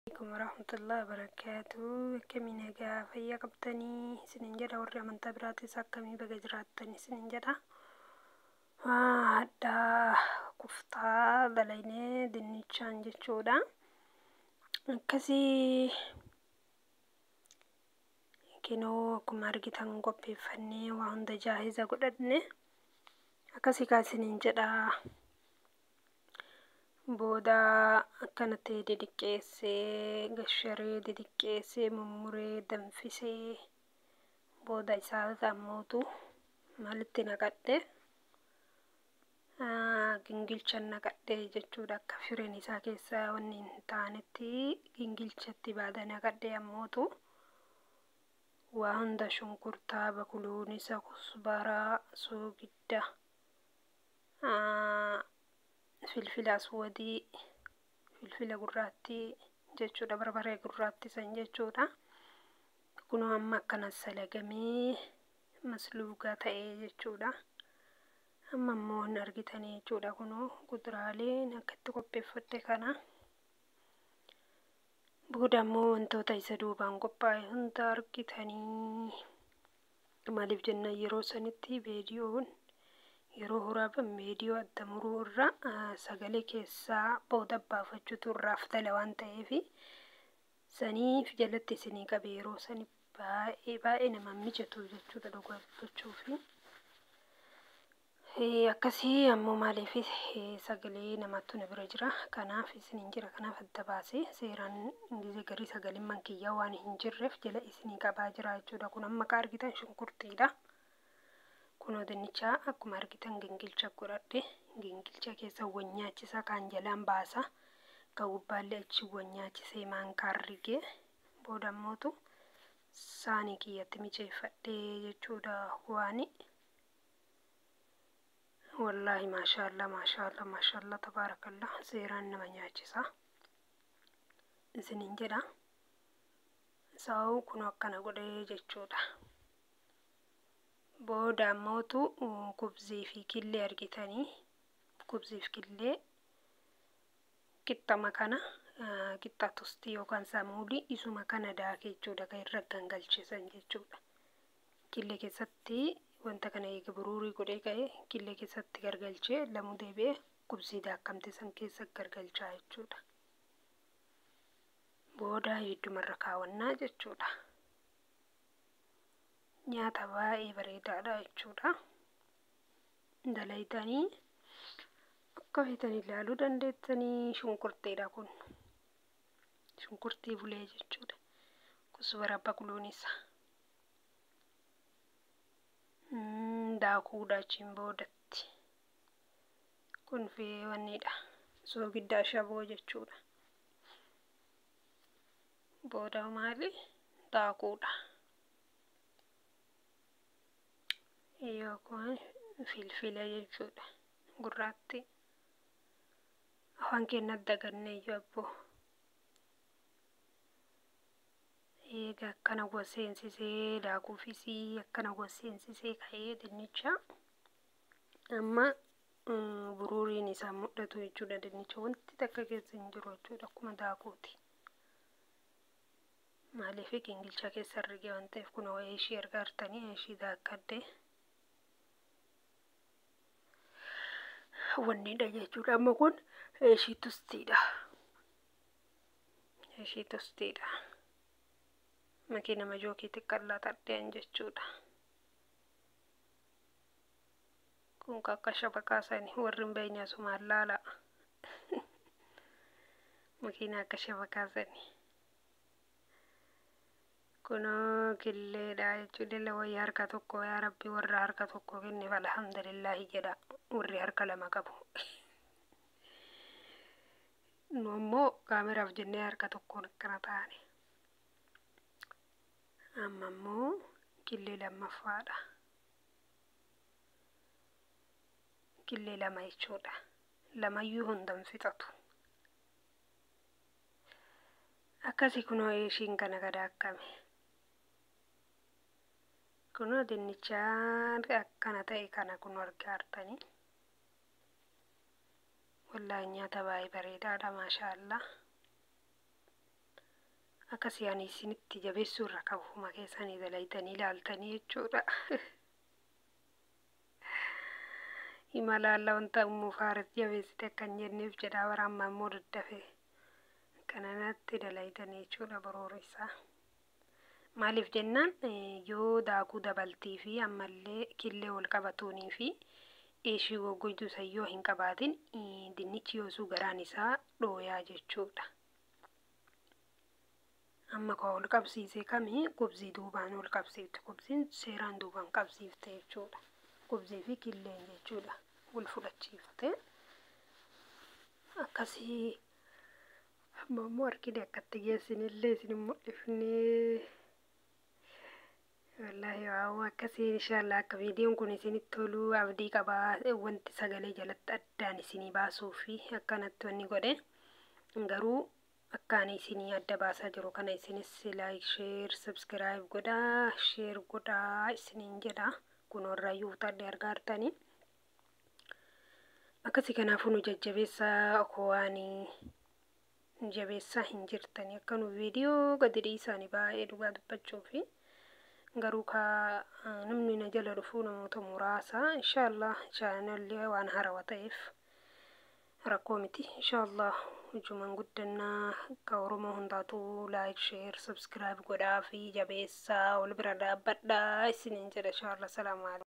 عليكم ورحمة الله وبركاته. كمين هجا فيا قبتني سننجرة ورّي من تبراتي ساكمي بجراتني سننجرة هدا كفتا دليني دنيتشان جتشودا كسي كنو كمارجتان قبي فني وعند جاهزة قدرني كسي كاسننجرة booda akkanatti diddiqqeessee gasharee diddiqqeessee mummuree danfisee booda isaa gammootu maalitti naqadhe gingilchan naqadhe jechuudha. Akka fireen isaa keessaa wanni hin taanetti gingilchatti baada naqadhe ammootu waa hunda shunkurtaa bakuluunisa kusbaraa soogidda filfila aswadii filfila gurraattii jechuudha. Barbaree gurraattii san jechuudha. Kunoo amma akkana salagamee masluugaa ta'ee jechuudha. Amma immoo hin argitanii jechuudha. Kunoo kuduraaleen akkatti qopheeffadhe kana booda immoo wantoota isa duubaan qophaa'e hunda argitanii. Maaliif jenna yeroo sanitti viidiyoon yeroo horaaban viidiyoo adda muruu irraa sagalee keessaa booda baafachuutu irraa fitala waan ta'eef saniif jalatti isinii qabe yeroo sani baay'ee nama mijatu jechuudha dhugachuuf. Akkasii ammoo maaliif sagalee namatti na bira jira kanaaf isiniin jira kanaaf adda baasee seeraan ingilizii garii sagaleen mankiyyaa waan hin jirreef jala isinii qabaa jira jechuudha. Kun amma akka argitan shunkurtiidha. Kunoo dinnicha akkuma argitan gingilcha godhadhe gingilcha keessa wanyaachisaa kan jalaan baasa ka gubbaallee achi wanyaachisee maankaan rigee booda ammootu saanii kiyyatti mijeeffadhe jechuudha. Waani wallaahi maashaallah tabaarakallah seeraan nama nyaachisa isiniin jedha. Saa'u kunoo akkana godhee jechuudha. Booda ammootu kubzii fi killee argitanii kubziif killee qixxama kana qixxa tostii yookaan saamuudii isuma kana daakee jechuudha kan irra gangalchisan jechuudha. Killee keessatti wanta kana eega buruurii godhee ka'ee killee keessatti gargalchee lamuu deebi'ee kubzii daakkamte san keessa gargalchaa jechuudha. Booda heddumarra kaawwannaa jechuudha. Nyaata baay'ee bareedaadha jechuudha. Dalaytanii akka feetanii ilaaluu dandeettanii. Shunkurtiidha kun shunkurtii bulee jechuudha. Kusbara bakuluunisa daakuudha achiin boodatti kun feewaniidha. Soogidda ashaboo jechuudha. Booda maali daakuudha. Yookaan filfila jechuudha. Gurraatti afaan keenya dagannee abboo eega akkana goseensisee daakuufisii akkana goseensisee ka'ee dinnicha amma buruuriin isaa mul'atu jechuudha. Dinnicha wanti takka keessa hin jiru jechuudha akkuma daakuuti. Maaliif gingilcha keessa rigee waan ta'eef kunoo ishii argaartanii ishii daakkadde wanniidha jechuudha. Amma kun ishii tostiidha. Ishii tostiidha. Makiina majookii xiqqallaa tadheen jechuudha. Kun akka shabaqaa sanii warri hin beekne asumaan laala. Makiina akka shabaqaa sanii. Kunoo killeedha jechuudha. Wayyaa harka tokko yaa rabbi warra harka tokko kenneef alhamdulillahi jedha warri harka lama qabu. Nu ammoo kaameraaf jennee harka tokkoon akkana taane. Amma immoo killee lammaffaadha. Killee lama jechuudha. Lamayyuu hundan fixatu. Akkasii kunoo ishiin kana gadaakkame. Kunoo dinnichaa akkana ta'e kana kun argaartanii. Wallaahi nyaata baay'ee bareedaadha maashaallah. akkasii ani isinitti jabeessuu irra qabuma keessanii dalaytanii ilaaltanii jechuudha. Imala wanta uumuu faaratti jabeessite akka hin jenneef jedhaa waraammaa immoo daddafe kananatti dalaytanii jechuudha borooressa. Maaliif jennaan yoo daakuu dabaltii fi ammallee killee wal qabatuunii fi eeshii goggoituu sayyoo hin qabaatin dinnichi yoosuu garaan isaa dhooyaa jechuudha. Amma koo ol qabsiisee kamii gubzii duubaan ol qabsiifte, gubziin seeraan duubaan qabsiifte jechuudha. Gubzii fi killeen jechuudha wal fudhachiifte akkasii. Amma immoo harkini akkatti geessinillee isin mul'ifnee wallahi waaw akkasii inshallah akka viidiyoon kun isinitti tolu abdii qabaa. Wanti sagalee jalatti addaan isinii baasuu fi akkanatti wanni godhe garuu akkaan isinii adda baasaa jiru kana isinis like share subscribe godhaa share godhaa isiniin jedha. Kun warraayyuu utadde argaartanii akkasii kanaafuu nu jajjabeessaa okowaanii jabeessaa hin jirtanii akka nu viidiyoo gadi dhiisaanii baay'ee dhugaa dubbachuufi garuu ka namni na jala dhufuu namoota muraasa inshallah chaanalli waan harawa ta'eef rakkoo miti inshallah hujuman guddannaa ka Oromoo hundaatu like share subscribe godhaa fi jabeessaa wal bira dhaabbadhaa isiniin jedha inshallah. Salaamu alaikum.